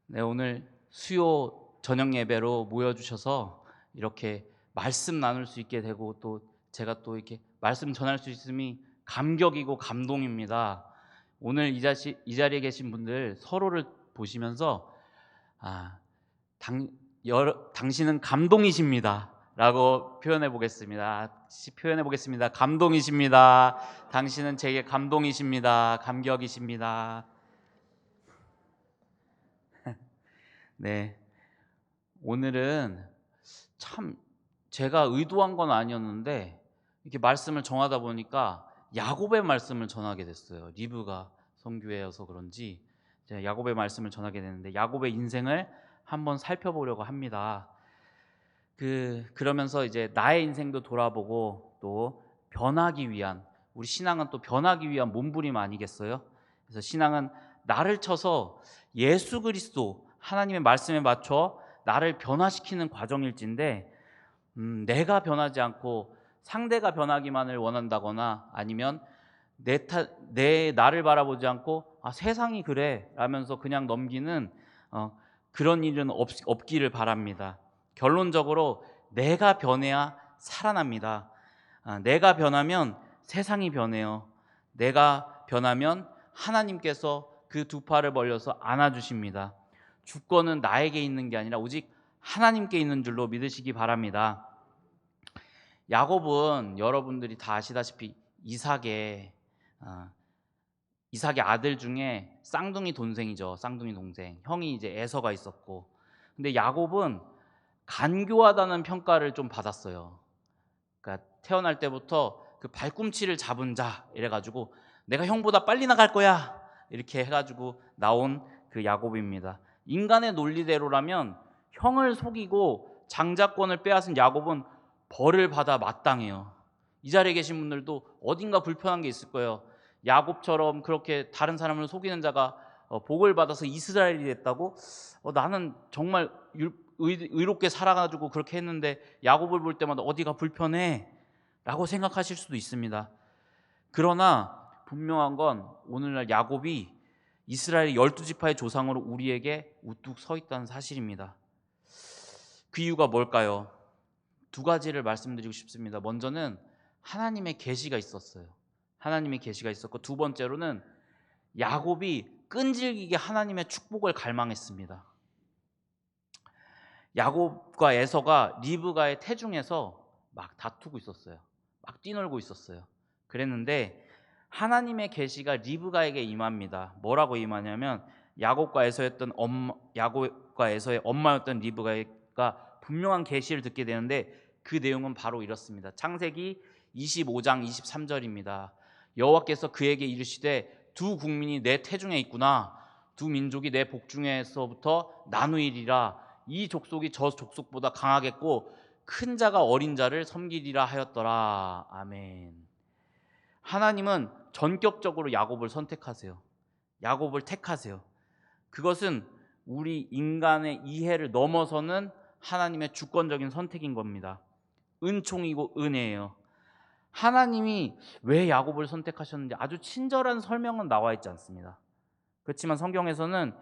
네, 오늘 수요 저녁 예배로 모여주셔서 이렇게 말씀 나눌 수 있게 되고 또 제가 또 이렇게 말씀 전할 수 있음이 감격이고 감동입니다. 오늘 이 자리에 계신 분들 서로를 보시면서 아, 당신은 감동이십니다. 라고 표현해 보겠습니다. 감동이십니다. 당신은 제게 감동이십니다. 감격이십니다. 네. 오늘은 참 제가 의도한 건 아니었는데 이렇게 말씀을 정하다 보니까 야곱의 말씀을 전하게 됐어요. 리브가 선교회여서 그런지 제가 야곱의 말씀을 전하게 됐는데 야곱의 인생을 한번 살펴보려고 합니다. 그러면서 이제 나의 인생도 돌아보고 또 변하기 위한, 우리 신앙은 또 변하기 위한 몸부림 아니겠어요? 그래서 신앙은 나를 쳐서 예수 그리스도 하나님의 말씀에 맞춰 나를 변화시키는 과정일진데 내가 변하지 않고 상대가 변하기만을 원한다거나 아니면 내 나를 바라보지 않고 세상이 그래 라면서 그냥 넘기는 그런 일은 없기를 바랍니다. 결론적으로 내가 변해야 살아납니다. 내가 변하면 세상이 변해요. 내가 변하면 하나님께서 그 두 팔을 벌려서 안아주십니다. 주권은 나에게 있는 게 아니라 오직 하나님께 있는 줄로 믿으시기 바랍니다. 야곱은 여러분들이 다 아시다시피 이삭의 아들 중에 쌍둥이 동생이죠. 쌍둥이 동생. 형이 이제 에서가 있었고. 근데 야곱은 간교하다는 평가를 좀 받았어요. 그러니까 태어날 때부터 그 발꿈치를 잡은 자 이래가지고 내가 형보다 빨리 나갈 거야 이렇게 해가지고 나온 그 야곱입니다. 인간의 논리대로라면 형을 속이고 장자권을 빼앗은 야곱은 벌을 받아 마땅해요. 이 자리에 계신 분들도 어딘가 불편한 게 있을 거예요. 야곱처럼 그렇게 다른 사람을 속이는 자가 복을 받아서 이스라엘이 됐다고? 나는 정말 의롭게 살아가지고 그렇게 했는데 야곱을 볼 때마다 어디가 불편해 라고 생각하실 수도 있습니다. 그러나 분명한 건 오늘날 야곱이 이스라엘의 12지파의 조상으로 우리에게 우뚝 서 있다는 사실입니다. 그 이유가 뭘까요? 두 가지를 말씀드리고 싶습니다. 먼저는 하나님의 계시가 있었어요. 하나님의 계시가 있었고, 두 번째로는 야곱이 끈질기게 하나님의 축복을 갈망했습니다. 야곱과 에서가 리브가의 태중에서 막 다투고 있었어요. 막 뛰놀고 있었어요. 그랬는데 하나님의 계시가 리브가에게 임합니다. 뭐라고 임하냐면 야곱과 에서의 엄마였던 리브가가 분명한 계시를 듣게 되는데 그 내용은 바로 이렇습니다. 창세기 25장 23절입니다. 여호와께서 그에게 이르시되 두 국민이 내 태중에 있구나. 두 민족이 내 복중에서부터 나누이리라. 이 족속이 저 족속보다 강하겠고 큰 자가 어린 자를 섬기리라 하였더라. 아멘. 하나님은 전격적으로 야곱을 선택하세요. 야곱을 택하세요. 그것은 우리 인간의 이해를 넘어서는 하나님의 주권적인 선택인 겁니다. 은총이고 은혜예요. 하나님이 왜 야곱을 선택하셨는지 아주 친절한 설명은 나와 있지 않습니다. 그렇지만 성경에서는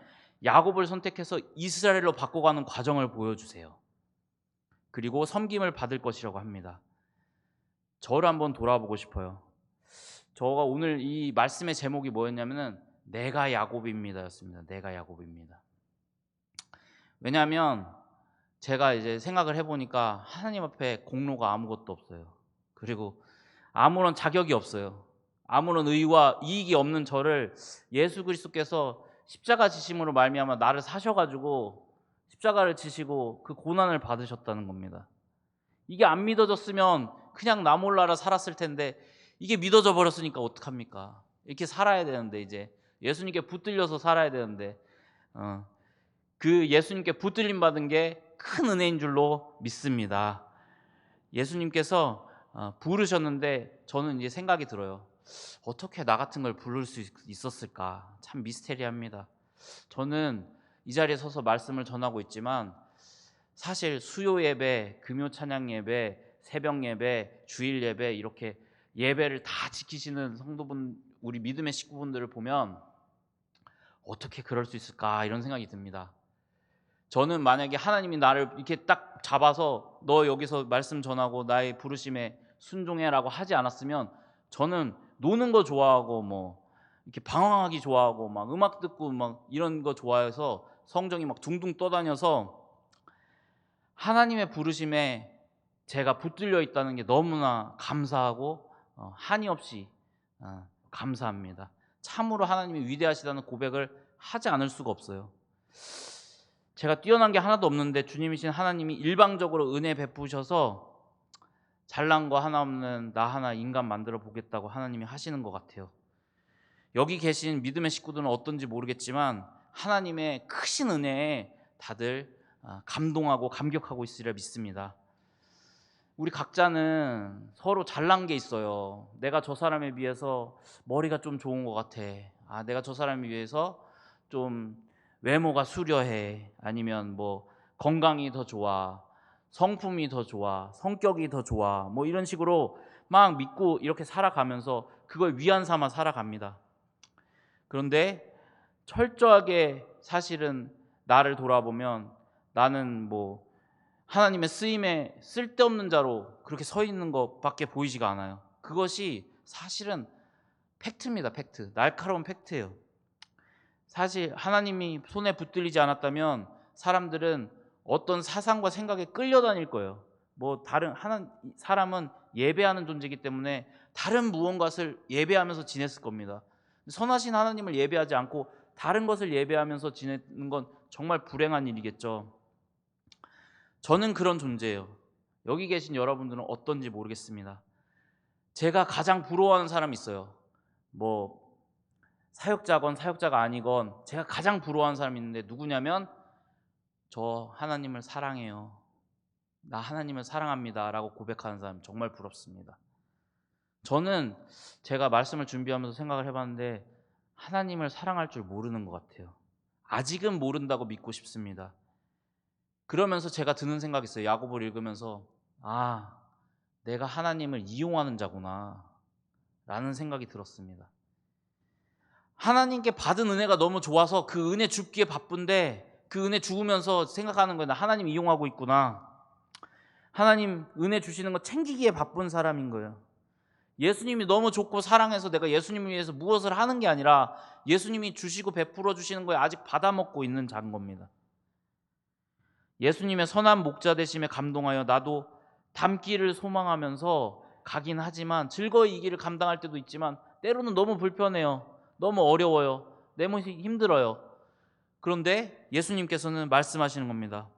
야곱을 선택해서 이스라엘로 바꿔가는 과정을 보여주세요. 그리고 섬김을 받을 것이라고 합니다. 저를 한번 돌아보고 싶어요. 저가 오늘 이 말씀의 제목이 뭐였냐면은 내가 야곱입니다 였습니다. 내가 야곱입니다. 왜냐하면 제가 이제 생각을 해보니까 하나님 앞에 공로가 아무것도 없어요. 그리고 아무런 자격이 없어요. 아무런 의와 이익이 없는 저를 예수 그리스도께서 십자가 지심으로 말미암아 나를 사셔가지고 십자가를 지시고 그 고난을 받으셨다는 겁니다. 이게 안 믿어졌으면 그냥 나 몰라라 살았을 텐데 이게 믿어져 버렸으니까 어떡합니까? 이렇게 살아야 되는데 이제 예수님께 붙들려서 살아야 되는데 그 예수님께 붙들림 받은 게 큰 은혜인 줄로 믿습니다. 예수님께서 부르셨는데 저는 이제 생각이 들어요. 어떻게 나 같은 걸 부를 수 있었을까? 참 미스테리합니다. 저는 이 자리에 서서 말씀을 전하고 있지만 사실 수요 예배, 금요 찬양 예배, 새벽 예배, 주일 예배 이렇게 예배를 다 지키시는 성도분, 우리 믿음의 식구분들을 보면 어떻게 그럴 수 있을까 이런 생각이 듭니다. 저는 만약에 하나님이 나를 이렇게 딱 잡아서 너 여기서 말씀 전하고 나의 부르심에 순종해라고 하지 않았으면 저는 노는 거 좋아하고 뭐 이렇게 방황하기 좋아하고 막 음악 듣고 막 이런 거 좋아해서 성정이 막 둥둥 떠다녀서 하나님의 부르심에 제가 붙들려 있다는 게 너무나 감사하고 한이 없이 감사합니다. 참으로 하나님이 위대하시다는 고백을 하지 않을 수가 없어요. 제가 뛰어난 게 하나도 없는데 주님이신 하나님이 일방적으로 은혜 베푸셔서 잘난 거 하나 없는 나 하나 인간 만들어 보겠다고 하나님이 하시는 것 같아요. 여기 계신 믿음의 식구들은 어떤지 모르겠지만 하나님의 크신 은혜에 다들 감동하고 감격하고 있으리라 믿습니다. 우리 각자는 서로 잘난 게 있어요. 내가 저 사람에 비해서 머리가 좀 좋은 것 같아. 내가 저 사람에 비해서 좀 외모가 수려해. 아니면 뭐 건강이 더 좋아. 성품이 더 좋아. 성격이 더 좋아. 뭐 이런 식으로 막 믿고 이렇게 살아가면서 그걸 위안 삼아 살아갑니다. 그런데 철저하게 사실은 나를 돌아보면 나는 뭐 하나님의 쓰임에 쓸데없는 자로 그렇게 서 있는 것밖에 보이지가 않아요. 그것이 사실은 팩트입니다. 팩트. 날카로운 팩트예요. 사실 하나님이 손에 붙들리지 않았다면 사람들은 어떤 사상과 생각에 끌려다닐 거예요. 뭐 다른 사람은 예배하는 존재이기 때문에 다른 무언가를 예배하면서 지냈을 겁니다. 선하신 하나님을 예배하지 않고 다른 것을 예배하면서 지내는 건 정말 불행한 일이겠죠. 저는 그런 존재예요. 여기 계신 여러분들은 어떤지 모르겠습니다. 제가 가장 부러워하는 사람이 있어요. 뭐 사역자건 사역자가 아니건 제가 가장 부러워하는 사람이 있는데 누구냐면 저 하나님을 사랑해요. 나 하나님을 사랑합니다 라고 고백하는 사람 정말 부럽습니다. 저는 제가 말씀을 준비하면서 생각을 해봤는데 하나님을 사랑할 줄 모르는 것 같아요. 아직은 모른다고 믿고 싶습니다. 그러면서 제가 드는 생각이 있어요. 야고보를 읽으면서 내가 하나님을 이용하는 자구나 라는 생각이 들었습니다. 하나님께 받은 은혜가 너무 좋아서 그 은혜 줍기에 바쁜데 그 은혜 주우면서 생각하는 거예요. 나 하나님 이용하고 있구나. 하나님 은혜 주시는 거 챙기기에 바쁜 사람인 거예요. 예수님이 너무 좋고 사랑해서 내가 예수님을 위해서 무엇을 하는 게 아니라 예수님이 주시고 베풀어 주시는 거에 아직 받아먹고 있는 자인 겁니다. 예수님의 선한 목자 되심에 감동하여 나도 닮기를 소망하면서 가긴 하지만 즐거이 이 길을 감당할 때도 있지만 때로는 너무 불편해요. 너무 어려워요. 내 몸이 힘들어요. 그런데 예수님께서는 말씀하시는 겁니다.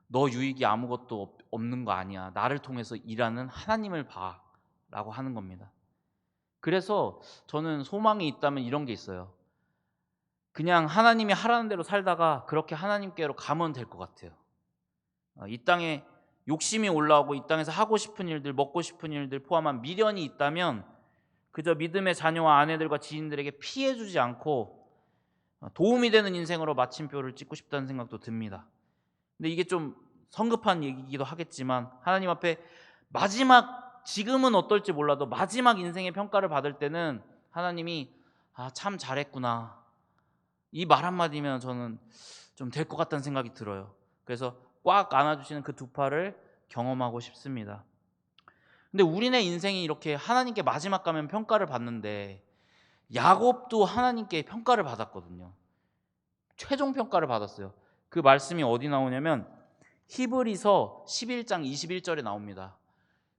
너 유익이 아무것도 없는 거 아니야. 나를 통해서 일하는 하나님을 봐 라고 하는 겁니다. 그래서 저는 소망이 있다면 이런 게 있어요. 그냥 하나님이 하라는 대로 살다가 그렇게 하나님께로 가면 될 것 같아요. 이 땅에 욕심이 올라오고 이 땅에서 하고 싶은 일들, 먹고 싶은 일들 포함한 미련이 있다면 그저 믿음의 자녀와 아내들과 지인들에게 피해주지 않고 도움이 되는 인생으로 마침표를 찍고 싶다는 생각도 듭니다. 근데 이게 좀 성급한 얘기이기도 하겠지만 하나님 앞에 마지막, 지금은 어떨지 몰라도 마지막 인생의 평가를 받을 때는 하나님이 참 잘했구나 이 말 한마디면 저는 좀 될 것 같다는 생각이 들어요. 그래서 꽉 안아주시는 그 두 팔을 경험하고 싶습니다. 근데 우리네 인생이 이렇게 하나님께 마지막 가면 평가를 받는데 야곱도 하나님께 평가를 받았거든요. 최종 평가를 받았어요. 그 말씀이 어디 나오냐면 히브리서 11장 21절에 나옵니다.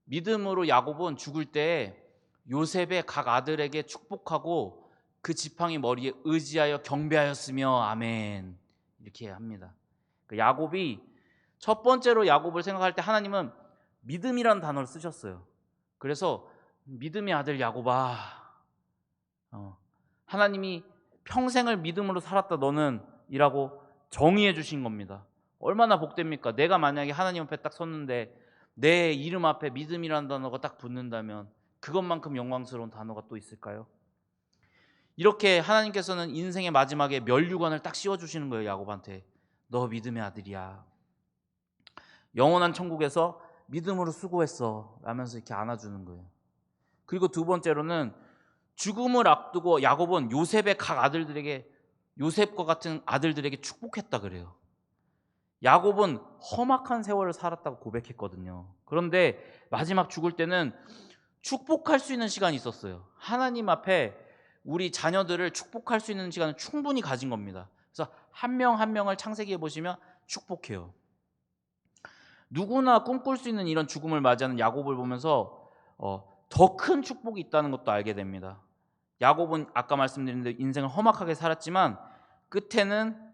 믿음으로 야곱은 죽을 때 요셉의 각 아들에게 축복하고 그 지팡이 머리에 의지하여 경배하였으며 아멘 이렇게 합니다. 야곱이 첫 번째로 야곱을 생각할 때 하나님은 믿음이라는 단어를 쓰셨어요. 그래서 믿음의 아들 야곱아, 하나님이 평생을 믿음으로 살았다 너는 이라고 정의해 주신 겁니다. 얼마나 복됩니까? 내가 만약에 하나님 앞에 딱 섰는데 내 이름 앞에 믿음이라는 단어가 딱 붙는다면 그것만큼 영광스러운 단어가 또 있을까요? 이렇게 하나님께서는 인생의 마지막에 면류관을 딱 씌워주시는 거예요. 야곱한테 너 믿음의 아들이야. 영원한 천국에서 믿음으로 수고했어 라면서 이렇게 안아주는 거예요. 그리고 두 번째로는 죽음을 앞두고 야곱은 요셉의 각 아들들에게 요셉과 같은 아들들에게 축복했다 그래요. 야곱은 험악한 세월을 살았다고 고백했거든요. 그런데 마지막 죽을 때는 축복할 수 있는 시간이 있었어요. 하나님 앞에 우리 자녀들을 축복할 수 있는 시간을 충분히 가진 겁니다. 그래서 한 명 한 명을 창세기에 보시면 축복해요. 누구나 꿈꿀 수 있는 이런 죽음을 맞이하는 야곱을 보면서 더 큰 축복이 있다는 것도 알게 됩니다. 야곱은 아까 말씀드린 대로 인생을 험악하게 살았지만 끝에는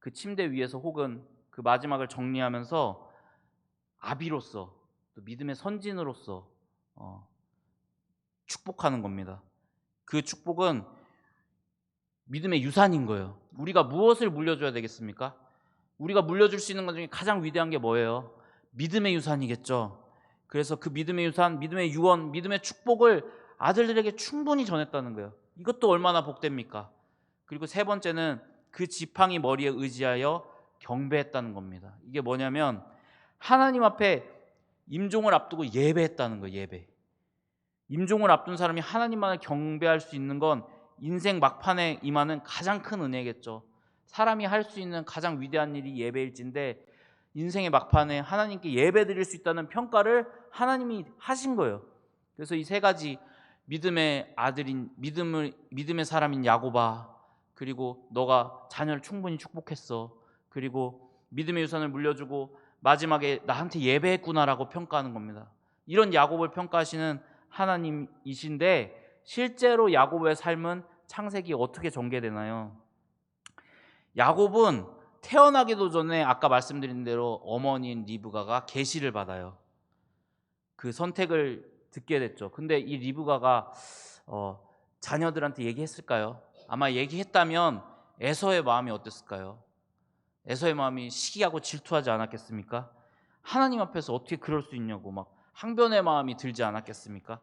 그 침대 위에서 혹은 그 마지막을 정리하면서 아비로서 또 믿음의 선진으로서 축복하는 겁니다. 그 축복은 믿음의 유산인 거예요. 우리가 무엇을 물려줘야 되겠습니까? 우리가 물려줄 수 있는 것 중에 가장 위대한 게 뭐예요? 믿음의 유산이겠죠. 그래서 그 믿음의 유산, 믿음의 유언, 믿음의 축복을 아들들에게 충분히 전했다는 거예요. 이것도 얼마나 복됩니까? 그리고 세 번째는 그 지팡이 머리에 의지하여 경배했다는 겁니다. 이게 뭐냐면 하나님 앞에 임종을 앞두고 예배했다는 거예요. 예배. 임종을 앞둔 사람이 하나님만을 경배할 수 있는 건 인생 막판에 임하는 가장 큰 은혜겠죠. 사람이 할 수 있는 가장 위대한 일이 예배일진데 인생의 막판에 하나님께 예배 드릴 수 있다는 평가를 하나님이 하신 거예요. 그래서 이 세 가지, 믿음의 아들인 믿음의 사람인 야곱아, 그리고 너가 자녀를 충분히 축복했어, 그리고 믿음의 유산을 물려주고 마지막에 나한테 예배했구나라고 평가하는 겁니다. 이런 야곱을 평가하시는 하나님이신데 실제로 야곱의 삶은 창세기 어떻게 전개되나요? 야곱은 태어나기도 전에 아까 말씀드린 대로 어머니인 리브가가 계시를 받아요. 그 선택을 듣게 됐죠. 근데 이 리브가가 자녀들한테 얘기했을까요? 아마 얘기했다면 에서의 마음이 어땠을까요? 에서의 마음이 시기하고 질투하지 않았겠습니까? 하나님 앞에서 어떻게 그럴 수 있냐고 막 항변의 마음이 들지 않았겠습니까?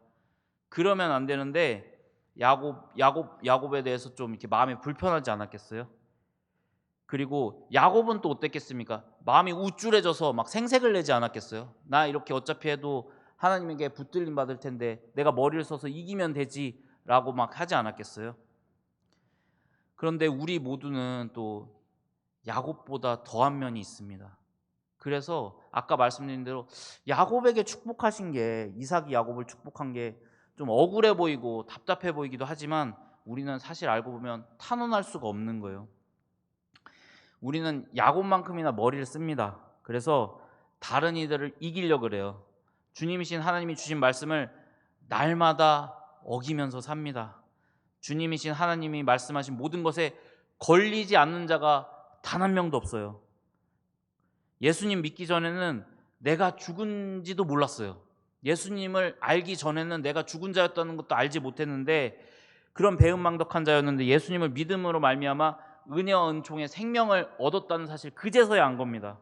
그러면 안 되는데 야곱에 대해서 좀 이렇게 마음이 불편하지 않았겠어요? 그리고 야곱은 또 어땠겠습니까? 마음이 우쭐해져서 막 생색을 내지 않았겠어요? 나 이렇게 어차피 해도 하나님에게 붙들림 받을 텐데 내가 머리를 써서 이기면 되지라고 막 하지 않았겠어요? 그런데 우리 모두는 또 야곱보다 더한 면이 있습니다. 그래서 아까 말씀드린 대로 야곱에게 축복하신 게, 이삭이 야곱을 축복한 게 좀 억울해 보이고 답답해 보이기도 하지만 우리는 사실 알고 보면 탄원할 수가 없는 거예요. 우리는 야곱만큼이나 머리를 씁니다. 그래서 다른 이들을 이기려고 그래요. 주님이신 하나님이 주신 말씀을 날마다 어기면서 삽니다. 주님이신 하나님이 말씀하신 모든 것에 걸리지 않는 자가 단 한 명도 없어요. 예수님 믿기 전에는 내가 죽은지도 몰랐어요. 예수님을 알기 전에는 내가 죽은 자였다는 것도 알지 못했는데 그런 배은망덕한 자였는데 예수님을 믿음으로 말미암아 은혜와 은총의 생명을 얻었다는 사실 그제서야 안 겁니다.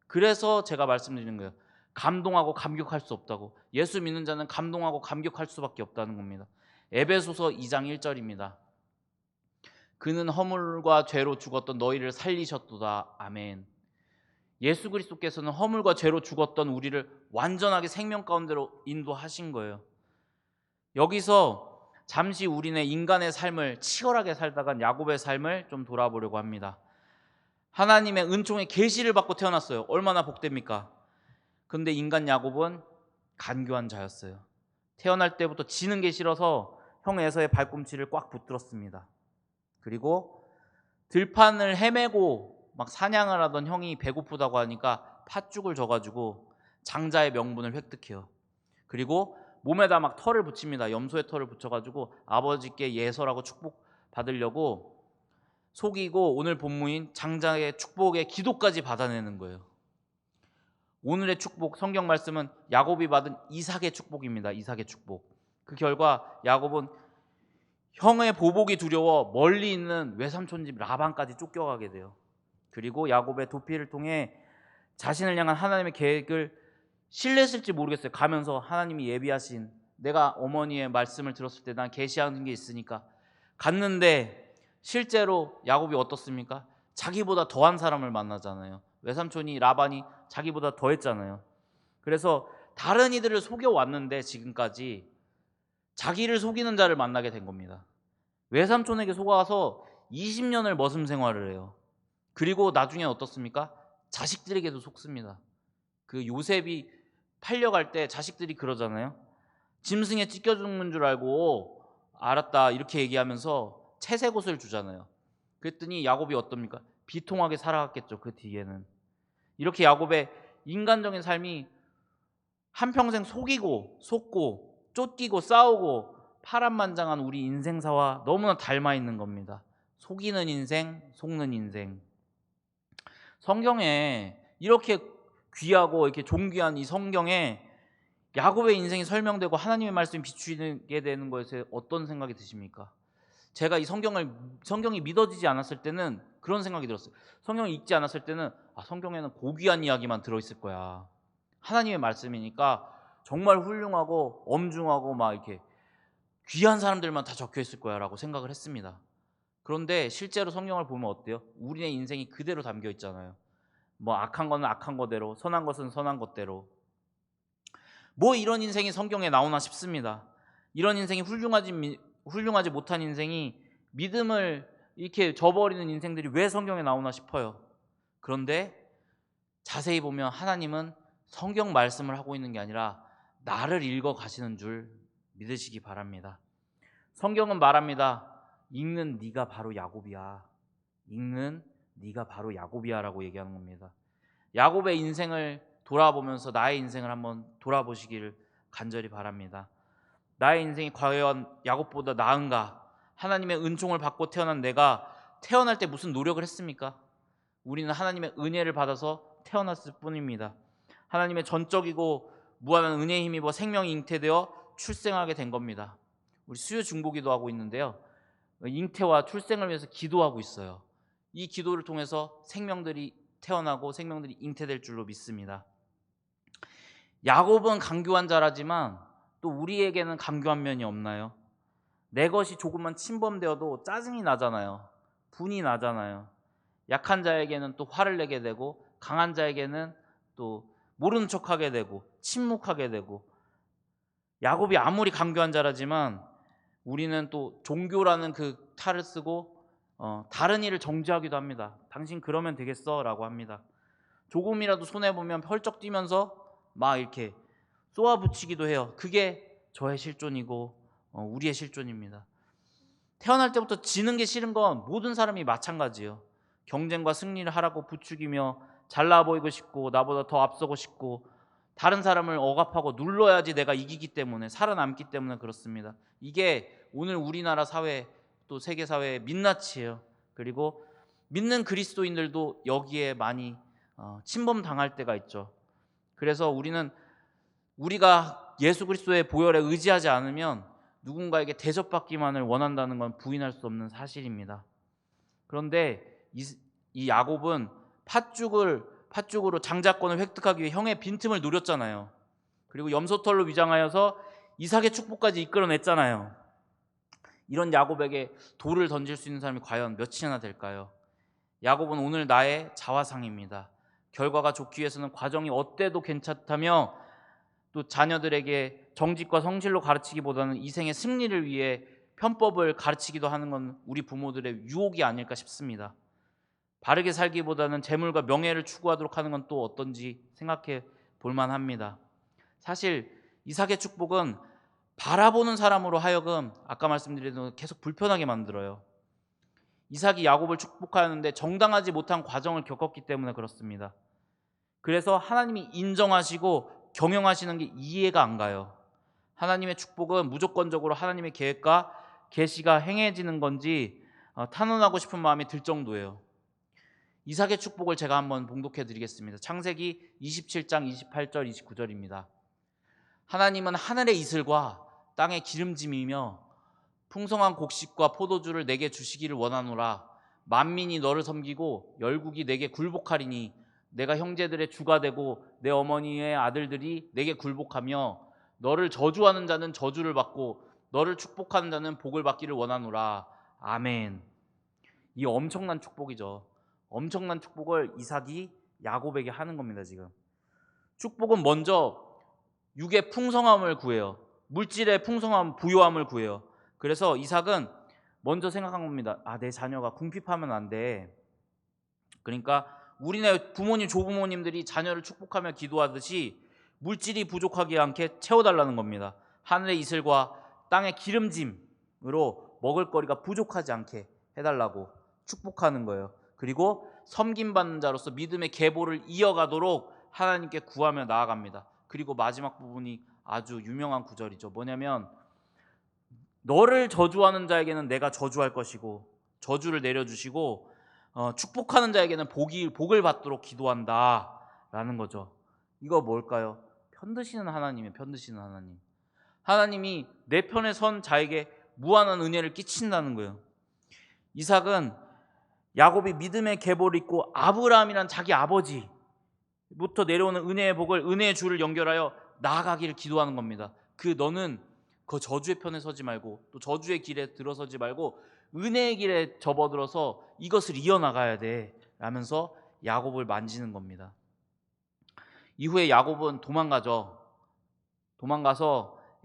그래서 제가 말씀드리는 거예요. 감동하고 감격할 수 없다고. 예수 믿는 자는 감동하고 감격할 수밖에 없다는 겁니다. 에베소서 2장 1절입니다. 그는 허물과 죄로 죽었던 너희를 살리셨도다. 아멘. 예수 그리스도께서는 허물과 죄로 죽었던 우리를 완전하게 생명 가운데로 인도하신 거예요. 여기서 잠시 우리는 인간의 삶을 치열하게 살다간 야곱의 삶을 좀 돌아보려고 합니다. 하나님의 은총의 계시를 받고 태어났어요. 얼마나 복됩니까? 그런데 인간 야곱은 간교한 자였어요. 태어날 때부터 지는 게 싫어서 형 에서의 발꿈치를 꽉 붙들었습니다. 그리고 들판을 헤매고 막 사냥을 하던 형이 배고프다고 하니까 팥죽을 줘가지고 장자의 명분을 획득해요. 그리고 몸에다 막 털을 붙입니다. 염소의 털을 붙여가지고 아버지께 예서라고 축복 받으려고 속이고 오늘 본무인 장자의 축복의 기도까지 받아내는 거예요. 오늘의 축복, 성경 말씀은 야곱이 받은 이삭의 축복입니다. 이삭의 축복. 그 결과 야곱은 형의 보복이 두려워 멀리 있는 외삼촌 집 라반까지 쫓겨가게 돼요. 그리고 야곱의 도피를 통해 자신을 향한 하나님의 계획을 신뢰했을지 모르겠어요. 가면서 하나님이 예비하신, 내가 어머니의 말씀을 들었을 때 난 계시하는 게 있으니까 갔는데 실제로 야곱이 어떻습니까? 자기보다 더한 사람을 만나잖아요. 외삼촌이 라반이 자기보다 더했잖아요. 그래서 다른 이들을 속여왔는데 지금까지 자기를 속이는 자를 만나게 된 겁니다. 외삼촌에게 속아서 20년을 머슴 생활을 해요. 그리고 나중에 어떻습니까? 자식들에게도 속습니다. 그 요셉이 팔려갈 때 자식들이 그러잖아요. 짐승에 찢겨 죽는 줄 알고 알았다 이렇게 얘기하면서 채색 옷을 주잖아요. 그랬더니 야곱이 어떻습니까? 비통하게 살아갔겠죠. 그 뒤에는. 이렇게 야곱의 인간적인 삶이 한평생 속이고 속고 쫓기고 싸우고 파란만장한 우리 인생사와 너무나 닮아 있는 겁니다. 속이는 인생, 속는 인생. 성경에 이렇게 귀하고 이렇게 존귀한 이 성경에 야곱의 인생이 설명되고 하나님의 말씀이 비추게 되는 것에 어떤 생각이 드십니까? 제가 이 성경이 믿어지지 않았을 때는 그런 생각이 들었어요. 성경을 읽지 않았을 때는 성경에는 고귀한 이야기만 들어있을 거야. 하나님의 말씀이니까 정말 훌륭하고 엄중하고 막 이렇게 귀한 사람들만 다 적혀 있을 거야 라고 생각을 했습니다. 그런데 실제로 성경을 보면 어때요? 우리의 인생이 그대로 담겨 있잖아요. 뭐 악한 거는 악한 거대로, 선한 것은 선한 것대로. 뭐 이런 인생이 성경에 나오나 싶습니다. 이런 인생이 훌륭하지 못한 인생이 믿음을 이렇게 저버리는 인생들이 왜 성경에 나오나 싶어요. 그런데 자세히 보면 하나님은 성경 말씀을 하고 있는 게 아니라 나를 읽어 가시는 줄 믿으시기 바랍니다. 성경은 말합니다. 읽는 네가 바로 야곱이야. 읽는 네가 바로 야곱이야라고 얘기하는 겁니다. 야곱의 인생을 돌아보면서 나의 인생을 한번 돌아보시기를 간절히 바랍니다. 나의 인생이 과연 야곱보다 나은가? 하나님의 은총을 받고 태어난 내가 태어날 때 무슨 노력을 했습니까? 우리는 하나님의 은혜를 받아서 태어났을 뿐입니다. 하나님의 전적이고 무한한 은혜에 힘입어 생명이 잉태되어 출생하게 된 겁니다. 우리 수요 중보기도 하고 있는데요. 잉태와 출생을 위해서 기도하고 있어요. 이 기도를 통해서 생명들이 태어나고 생명들이 잉태될 줄로 믿습니다. 야곱은 강교한 자라지만 또 우리에게는 강교한 면이 없나요? 내 것이 조금만 침범되어도 짜증이 나잖아요. 분이 나잖아요. 약한 자에게는 또 화를 내게 되고 강한 자에게는 또 모르는 척하게 되고 침묵하게 되고. 야곱이 아무리 강교한 자라지만 우리는 또 종교라는 그 탈을 쓰고 다른 일을 정죄하기도 합니다. 당신 그러면 되겠어? 라고 합니다. 조금이라도 손해보면 펄쩍 뛰면서 막 이렇게 쏘아붙이기도 해요. 그게 저의 실존이고 우리의 실존입니다. 태어날 때부터 지는 게 싫은 건 모든 사람이 마찬가지예요. 경쟁과 승리를 하라고 부추기며 잘나 보이고 싶고 나보다 더 앞서고 싶고 다른 사람을 억압하고 눌러야지 내가 이기기 때문에 살아남기 때문에 그렇습니다. 이게 오늘 우리나라 사회 또 세계 사회의 민낯이에요. 그리고 믿는 그리스도인들도 여기에 많이 침범당할 때가 있죠. 그래서 우리가 예수 그리스도의 보혈에 의지하지 않으면 누군가에게 대접받기만을 원한다는 건 부인할 수 없는 사실입니다. 그런데 이 야곱은 팥죽으로 장자권을 획득하기 위해 형의 빈틈을 노렸잖아요. 그리고 염소털로 위장하여서 이삭의 축복까지 이끌어냈잖아요. 이런 야곱에게 돌을 던질 수 있는 사람이 과연 몇이나 될까요? 야곱은 오늘 나의 자화상입니다. 결과가 좋기 위해서는 과정이 어때도 괜찮다며 또 자녀들에게 정직과 성실로 가르치기보다는 이생의 승리를 위해 편법을 가르치기도 하는 건 우리 부모들의 유혹이 아닐까 싶습니다. 바르게 살기보다는 재물과 명예를 추구하도록 하는 건 또 어떤지 생각해 볼 만합니다. 사실 이삭의 축복은 바라보는 사람으로 하여금 아까 말씀드린 대로 계속 불편하게 만들어요. 이삭이 야곱을 축복하는데 정당하지 못한 과정을 겪었기 때문에 그렇습니다. 그래서 하나님이 인정하시고 경영하시는 게 이해가 안 가요. 하나님의 축복은 무조건적으로 하나님의 계획과 계시가 행해지는 건지 탄원하고 싶은 마음이 들 정도예요. 이삭의 축복을 제가 한번 봉독해 드리겠습니다. 창세기 27장 28절 29절입니다. 하나님은 하늘의 이슬과 땅의 기름짐이며 풍성한 곡식과 포도주를 내게 주시기를 원하노라. 만민이 너를 섬기고 열국이 내게 굴복하리니 내가 형제들의 주가 되고 내 어머니의 아들들이 내게 굴복하며 너를 저주하는 자는 저주를 받고 너를 축복하는 자는 복을 받기를 원하노라. 아멘. 이 엄청난 축복이죠. 엄청난 축복을 이삭이 야곱에게 하는 겁니다. 지금 축복은 먼저 육의 풍성함을 구해요. 물질의 풍성함, 부요함을 구해요. 그래서 이삭은 먼저 생각한 겁니다. 아, 내 자녀가 궁핍하면 안 돼. 그러니까 우리네 부모님, 조부모님들이 자녀를 축복하며 기도하듯이 물질이 부족하지 않게 채워달라는 겁니다. 하늘의 이슬과 땅의 기름짐으로 먹을거리가 부족하지 않게 해달라고 축복하는 거예요. 그리고 섬김받는 자로서 믿음의 계보를 이어가도록 하나님께 구하며 나아갑니다. 그리고 마지막 부분이 아주 유명한 구절이죠. 뭐냐면 너를 저주하는 자에게는 내가 저주할 것이고 저주를 내려주시고 축복하는 자에게는 복을 받도록 기도한다 라는 거죠. 이거 뭘까요? 편드시는 하나님이에요. 편드시는 하나님. 하나님이 내 편에 선 자에게 무한한 은혜를 끼친다는 거예요. 이삭은 야곱이 믿음의 계보를 잇고 아브라함이란 자기 아버지부터 내려오는 은혜의 복을, 은혜의 줄을 연결하여 나아가기를 기도하는 겁니다. 너는 그 저주의 편에 서지 말고 또 저주의 길에 들어서지 말고 은혜의 길에 접어들어서 이것을 이어나가야 돼 라면서 야곱을 만지는 겁니다. 이후에 야곱은 도망가서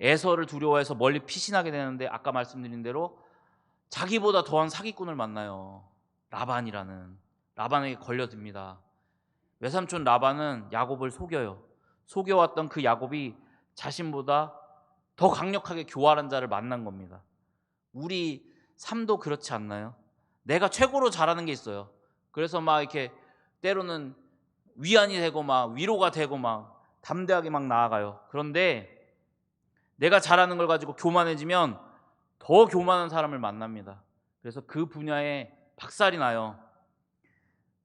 에서를 두려워해서 멀리 피신하게 되는데 아까 말씀드린 대로 자기보다 더한 사기꾼을 만나요. 라반에게 걸려듭니다. 외삼촌 라반은 야곱을 속여왔던 그 야곱이 자신보다 더 강력하게 교활한 자를 만난 겁니다. 우리 삶도 그렇지 않나요? 내가 최고로 잘하는 게 있어요. 그래서 막 이렇게 때로는 위안이 되고 막 위로가 되고 막 담대하게 막 나아가요. 그런데 내가 잘하는 걸 가지고 교만해지면 더 교만한 사람을 만납니다. 그래서 그 분야에 박살이 나요.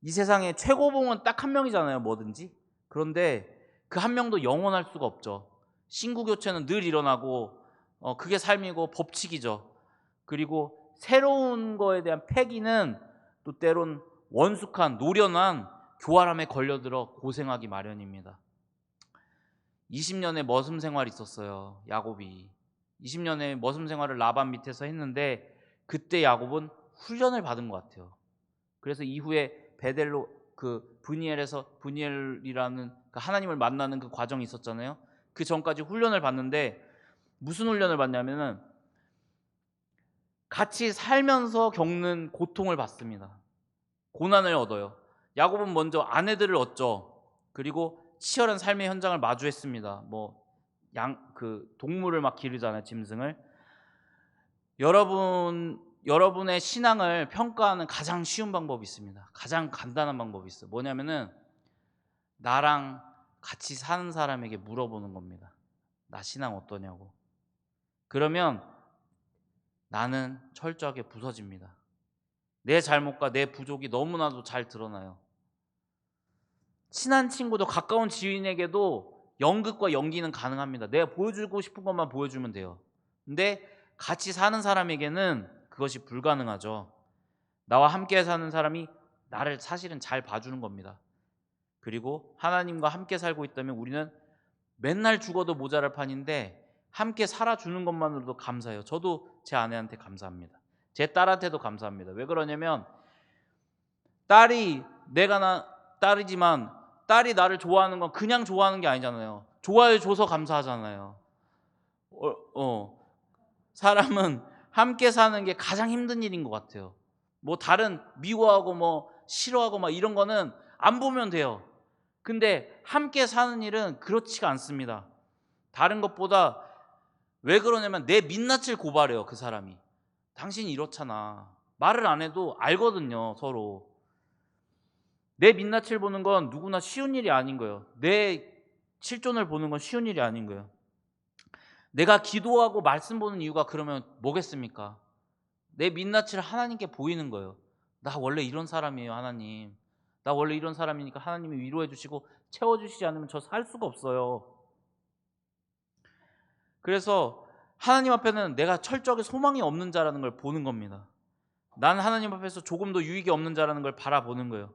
이 세상에 최고봉은 딱 한 명이잖아요. 뭐든지. 그런데 그 한 명도 영원할 수가 없죠. 신구교체는 늘 일어나고 그게 삶이고 법칙이죠. 그리고 새로운 거에 대한 패기는 또 때론 원숙한 노련한 교활함에 걸려들어 고생하기 마련입니다. 20년의 머슴 생활이 있었어요. 야곱이 20년의 머슴 생활을 라반 밑에서 했는데 그때 야곱은 훈련을 받은 것 같아요. 그래서 이후에 베델로 브니엘이라는 하나님을 만나는 그 과정이 있었잖아요. 그 전까지 훈련을 받는데 무슨 훈련을 받냐면은 같이 살면서 겪는 고통을 받습니다. 고난을 얻어요. 야곱은 먼저 아내들을 얻죠. 그리고 치열한 삶의 현장을 마주했습니다. 동물을 막 기르잖아요, 짐승을. 여러분의 신앙을 평가하는 가장 쉬운 방법이 있습니다. 가장 간단한 방법이 있어요. 뭐냐면은 나랑 같이 사는 사람에게 물어보는 겁니다. 나 신앙 어떠냐고. 그러면 나는 철저하게 부서집니다. 내 잘못과 내 부족이 너무나도 잘 드러나요. 친한 친구도 가까운 지인에게도 연극과 연기는 가능합니다. 내가 보여주고 싶은 것만 보여주면 돼요. 근데 같이 사는 사람에게는 그것이 불가능하죠. 나와 함께 사는 사람이 나를 사실은 잘 봐주는 겁니다. 그리고 하나님과 함께 살고 있다면 우리는 맨날 죽어도 모자랄 판인데 함께 살아주는 것만으로도 감사해요. 저도 제 아내한테 감사합니다. 제 딸한테도 감사합니다. 왜 그러냐면 딸이지만 딸이 나를 좋아하는 건 그냥 좋아하는 게 아니잖아요. 좋아해줘서 감사하잖아요. 사람은 함께 사는 게 가장 힘든 일인 것 같아요. 다른 미워하고 싫어하고 이런 거는 안 보면 돼요. 근데 함께 사는 일은 그렇지가 않습니다. 다른 것보다 왜 그러냐면 내 민낯을 고발해요. 그 사람이. 당신이 이렇잖아. 말을 안 해도 알거든요. 서로. 내 민낯을 보는 건 누구나 쉬운 일이 아닌 거예요. 내 실존을 보는 건 쉬운 일이 아닌 거예요. 내가 기도하고 말씀 보는 이유가 그러면 뭐겠습니까? 내 민낯을 하나님께 보이는 거예요. 나 원래 이런 사람이에요, 하나님. 나 원래 이런 사람이니까 하나님이 위로해 주시고 채워주시지 않으면 저 살 수가 없어요. 그래서 하나님 앞에는 내가 철저하게 소망이 없는 자라는 걸 보는 겁니다. 나는 하나님 앞에서 조금도 유익이 없는 자라는 걸 바라보는 거예요.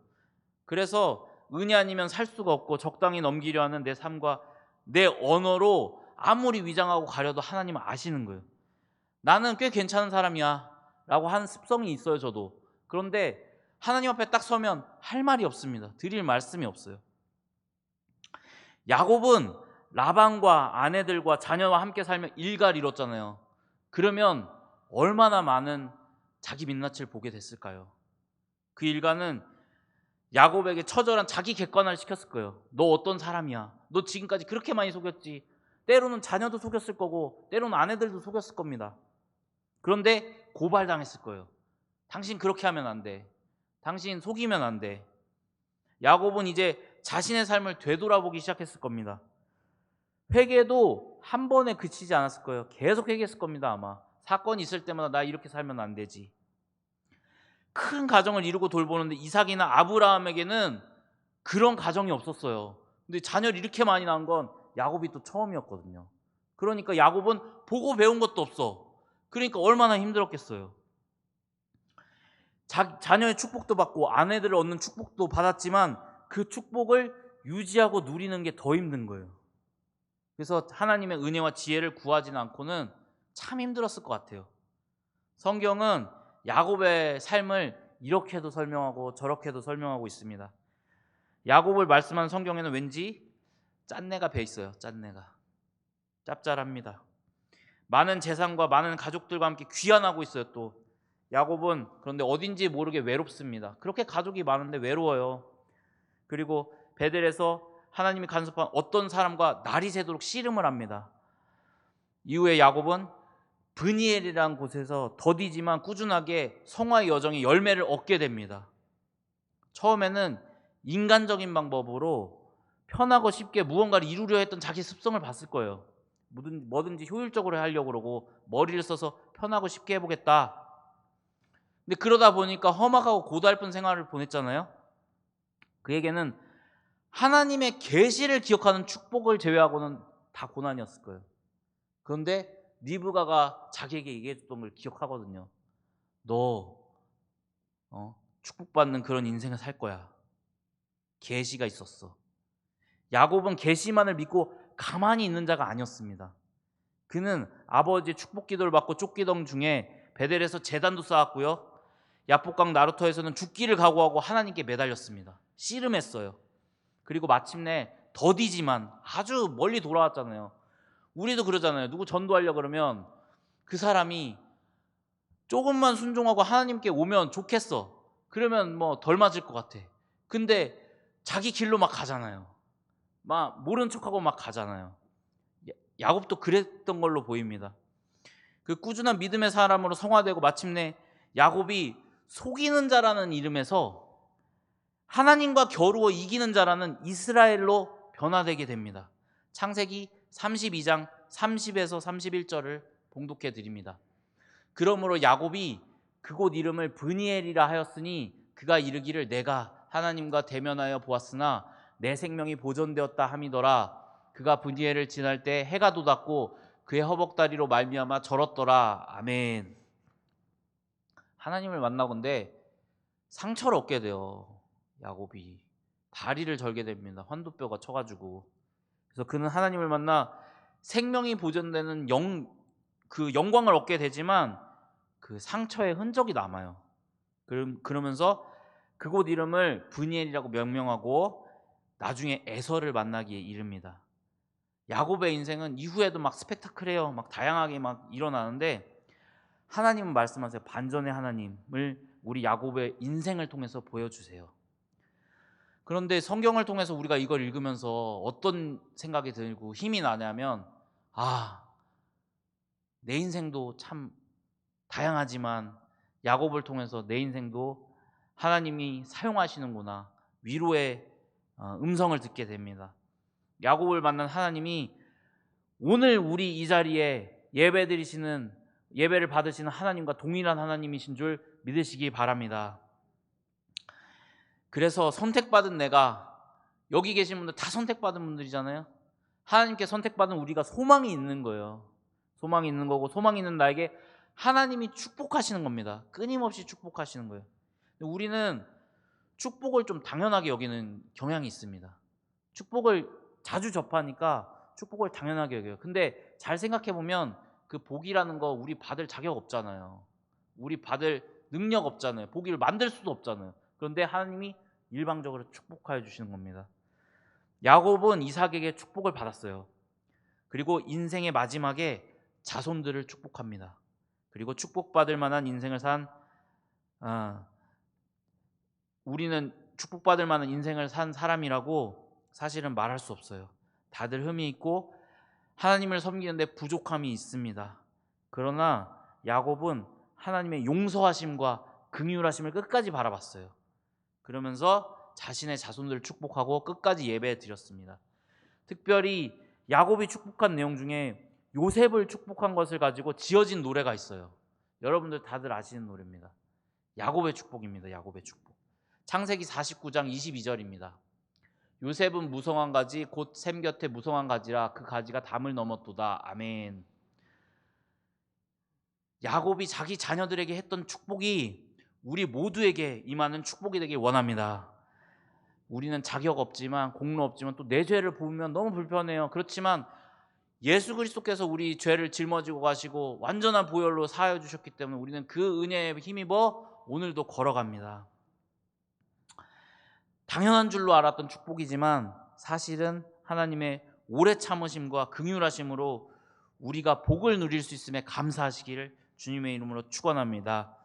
그래서 은혜 아니면 살 수가 없고 적당히 넘기려 하는 내 삶과 내 언어로 아무리 위장하고 가려도 하나님은 아시는 거예요. 나는 꽤 괜찮은 사람이야 라고 하는 습성이 있어요. 저도. 그런데 하나님 앞에 딱 서면 할 말이 없습니다. 드릴 말씀이 없어요. 야곱은 라반과 아내들과 자녀와 함께 살며 일가를 이뤘잖아요. 그러면 얼마나 많은 자기 민낯을 보게 됐을까요? 그 일가는 야곱에게 처절한 자기 객관화를 시켰을 거예요. 너 어떤 사람이야? 너 지금까지 그렇게 많이 속였지. 때로는 자녀도 속였을 거고 때로는 아내들도 속였을 겁니다. 그런데 고발당했을 거예요. 당신 그렇게 하면 안 돼. 당신 속이면 안 돼. 야곱은 이제 자신의 삶을 되돌아보기 시작했을 겁니다. 회개도 한 번에 그치지 않았을 거예요. 계속 회개했을 겁니다. 아마 사건이 있을 때마다 나 이렇게 살면 안 되지. 큰 가정을 이루고 돌보는데 이삭이나 아브라함에게는 그런 가정이 없었어요. 근데 자녀를 이렇게 많이 낳은 건 야곱이 또 처음이었거든요. 그러니까 야곱은 보고 배운 것도 없어. 그러니까 얼마나 힘들었겠어요. 자녀의 축복도 받고 아내들을 얻는 축복도 받았지만 그 축복을 유지하고 누리는 게 더 힘든 거예요. 그래서 하나님의 은혜와 지혜를 구하지는 않고는 참 힘들었을 것 같아요. 성경은 야곱의 삶을 이렇게도 설명하고 저렇게도 설명하고 있습니다. 야곱을 말씀하는 성경에는 왠지 짠내가 배 있어요. 짠내가 짭짤합니다. 많은 재산과 많은 가족들과 함께 귀환하고 있어요. 또 야곱은 그런데 어딘지 모르게 외롭습니다. 그렇게 가족이 많은데 외로워요. 그리고 베델에서 하나님이 간섭한 어떤 사람과 날이 새도록 씨름을 합니다. 이후에 야곱은 브니엘이라는 곳에서 더디지만 꾸준하게 성화의 여정의 열매를 얻게 됩니다. 처음에는 인간적인 방법으로 편하고 쉽게 무언가를 이루려 했던 자기 습성을 봤을 거예요. 뭐든지 효율적으로 하려고 그러고 머리를 써서 편하고 쉽게 해보겠다. 근데 그러다 보니까 험악하고 고달픈 생활을 보냈잖아요. 그에게는 하나님의 계시를 기억하는 축복을 제외하고는 다 고난이었을 거예요. 그런데 리브가가 자기에게 얘기해줬던 걸 기억하거든요. 너 축복받는 그런 인생을 살 거야. 계시가 있었어. 야곱은 계시만을 믿고 가만히 있는 자가 아니었습니다. 그는 아버지의 축복 기도를 받고 쫓기던 중에 베델에서 제단도 쌓았고요. 야복강 나루터에서는 죽기를 각오하고 하나님께 매달렸습니다. 씨름했어요. 그리고 마침내 더디지만 아주 멀리 돌아왔잖아요. 우리도 그러잖아요. 누구 전도하려고 그러면 그 사람이 조금만 순종하고 하나님께 오면 좋겠어. 그러면 뭐 덜 맞을 것 같아. 근데 자기 길로 막 가잖아요. 막 모른 척하고 막 가잖아요. 야곱도 그랬던 걸로 보입니다. 그 꾸준한 믿음의 사람으로 성화되고 마침내 야곱이 속이는 자라는 이름에서 하나님과 겨루어 이기는 자라는 이스라엘로 변화되게 됩니다. 창세기 32장 30에서 31절을 봉독해 드립니다. 그러므로 야곱이 그곳 이름을 브니엘이라 하였으니 그가 이르기를 내가 하나님과 대면하여 보았으나 내 생명이 보존되었다 함이더라. 그가 브니엘을 지날 때 해가 돋았고 그의 허벅다리로 말미암아 절었더라. 아멘. 하나님을 만나건대 상처를 얻게 돼요. 야곱이 다리를 절게 됩니다. 환도뼈가 쳐가지고. 그래서 그는 하나님을 만나 생명이 보존되는 그 영광을 얻게 되지만 그 상처의 흔적이 남아요. 그러면서 그곳 이름을 브니엘이라고 명명하고 나중에 에서를 만나기에 이릅니다. 야곱의 인생은 이후에도 막 스펙타클해요. 막 다양하게 막 일어나는데 하나님은 말씀하세요. 반전의 하나님을 우리 야곱의 인생을 통해서 보여주세요. 그런데 성경을 통해서 우리가 이걸 읽으면서 어떤 생각이 들고 힘이 나냐면 내 인생도 참 다양하지만 야곱을 통해서 내 인생도 하나님이 사용하시는구나. 위로의 음성을 듣게 됩니다. 야곱을 만난 하나님이 오늘 우리 이 자리에 예배를 받으시는 하나님과 동일한 하나님이신 줄 믿으시기 바랍니다. 그래서 선택받은 내가, 여기 계신 분들 다 선택받은 분들이잖아요. 하나님께 선택받은 우리가 소망이 있는 거예요. 소망이 있는 거고, 소망이 있는 나에게 하나님이 축복하시는 겁니다. 끊임없이 축복하시는 거예요. 우리는 축복을 좀 당연하게 여기는 경향이 있습니다. 축복을 자주 접하니까 축복을 당연하게 여겨요. 근데 잘 생각해 보면 그 복이라는 거 우리 받을 자격 없잖아요. 우리 받을 능력 없잖아요. 복을 만들 수도 없잖아요. 그런데 하나님이 일방적으로 축복하여 주시는 겁니다. 야곱은 이삭에게 축복을 받았어요. 그리고 인생의 마지막에 자손들을 축복합니다. 그리고 축복받을 만한 인생을 산 아, 우리는 축복받을 만한 인생을 산 사람이라고 사실은 말할 수 없어요. 다들 흠이 있고 하나님을 섬기는데 부족함이 있습니다. 그러나 야곱은 하나님의 용서하심과 긍휼하심을 끝까지 바라봤어요. 그러면서 자신의 자손들을 축복하고 끝까지 예배 드렸습니다. 특별히 야곱이 축복한 내용 중에 요셉을 축복한 것을 가지고 지어진 노래가 있어요. 여러분들 다들 아시는 노래입니다. 야곱의 축복입니다. 야곱의 축복. 창세기 49장 22절입니다. 요셉은 무성한 가지 곧 샘 곁에 무성한 가지라 그 가지가 담을 넘었도다. 아멘. 야곱이 자기 자녀들에게 했던 축복이 우리 모두에게 임하는 축복이 되길 원합니다. 우리는 자격 없지만 공로 없지만 또 내 죄를 보면 너무 불편해요. 그렇지만 예수 그리스도께서 우리 죄를 짊어지고 가시고 완전한 보혈로 사하여 주셨기 때문에 우리는 그 은혜에 힘입어 오늘도 걸어갑니다. 당연한 줄로 알았던 축복이지만 사실은 하나님의 오래 참으심과 긍휼하심으로 우리가 복을 누릴 수 있음에 감사하시기를 주님의 이름으로 축원합니다.